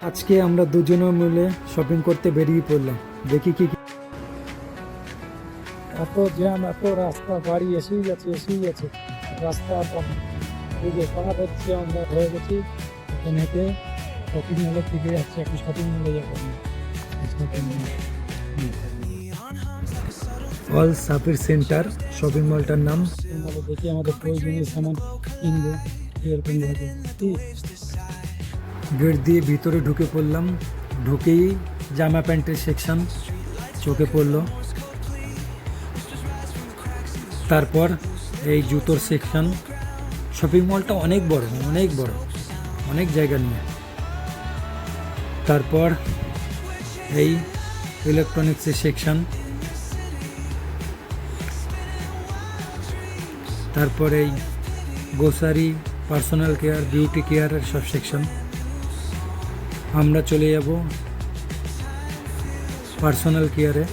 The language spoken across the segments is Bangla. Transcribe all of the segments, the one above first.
আজকে আমরা দুজনে মিলে শপিং করতে বেরিয়ে পড়লাম। দেখি কি কি। এত জ্যাম, এত রাস্তা, গাড়ি এসেই গেছে রাস্তা দিকে পার হচ্ছে। আমরা হয়ে গেছি এখানে শপিং মলের দিকে যাচ্ছি। একটু শপিং মলে যাবো। অল সাফির সেন্টার শপিং মলটার নাম। মলে দেখি আমাদের প্রয়োজনীয় সামান কিনবো। এরকম ভাবে গেট দিয়ে ভিতরে ঢুকে পড়লাম। ঢুকেই জামা প্যান্টের সেকশন চোখে পড়লো। তারপর এই জুতোর সেকশন। শপিং মলটা অনেক বড়, অনেক জায়গা নিয়ে। তারপর এই ইলেকট্রনিক্সের সেকশন। তারপর এই গ্রোসারি, পার্সোনাল কেয়ার, বিউটি কেয়ারের সব সেকশন। আমরা চলে যাব পার্সোনাল কেয়ারে,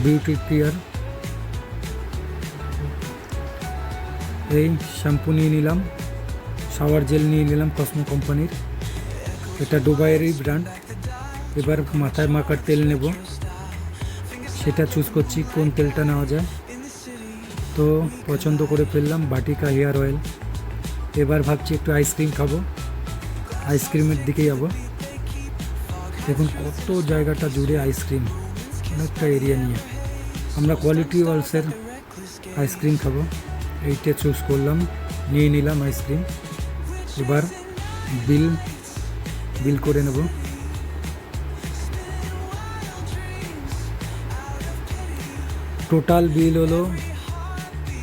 বিউটি কেয়ার। এই শ্যাম্পু নিয়ে নিলাম, শাওয়ার জেল নিয়ে নিলাম কসমো কোম্পানির। এটা দুবাইয়েরই ব্র্যান্ড। এবার মাথায় মাখার তেল নেব, সেটা চুজ করছি কোন তেলটা নেওয়া যায়। তো পছন্দ করে ফেললাম বাটিকা হেয়ার অয়েল। এবার ভাবছি একটু আইসক্রিম খাবো, আইসক্রিমের দিকে যাব। দেখুন কত জায়গাটা জুড়ে আইসক্রিম, অনেকটা এরিয়া নিয়ে। আমরা কোয়ালিটি ওয়ালসের আইসক্রিম খাবো, এইটা চুজ করলাম, নিয়ে নিলাম আইসক্রিম। এবার বিল করে নেব। টোটাল বিল হলো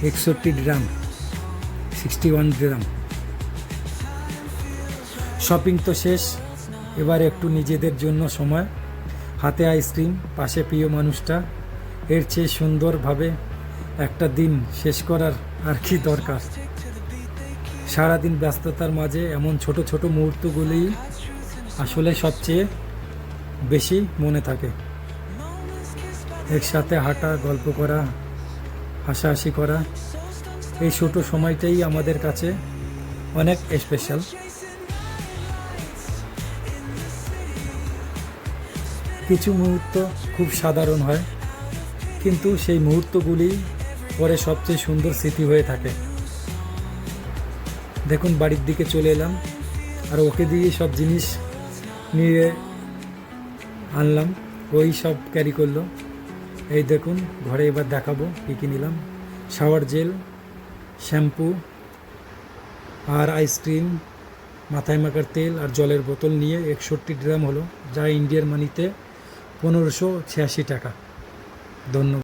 61 dirham, 61 dirham। শপিং তো শেষ, এবার একটু নিজেদের জন্য সময়। হাতে আইসক্রিম, পাশে প্রিয় মানুষটা। এর চেয়ে সুন্দরভাবে একটা দিন শেষ করার আর কি দরকার। সারাদিন ব্যস্ততার মাঝে এমন ছোট ছোট মুহূর্তগুলোই আসলে সবচেয়ে বেশি মনে থাকে। একসাথে হাঁটা, গল্প করা, হাসাহাসি করা, এই ছোট সময়টাই আমাদের কাছে অনেক স্পেশাল। কিছু মুহূর্ত খুব সাধারণ হয়, কিন্তু সেই মুহূর্তগুলি পরে সবচেয়ে সুন্দর স্মৃতি হয়ে থাকে। দেখুন বাড়ির দিকে চলে এলাম, আর ওকে দিয়ে সব জিনিস নিয়ে আনলাম, ওই সব ক্যারি করলো। এই দেখুন ঘরে এবার দেখাবো কী কী নিলাম। শাওয়ার জেল, শ্যাম্পু আর আইসক্রিম, মাথায় মাখার তেল আর জলের বোতল নিয়ে 61 dirham হলো, যা ইন্ডিয়ার মানিতে 1586 টাকা। ধন্যবাদ।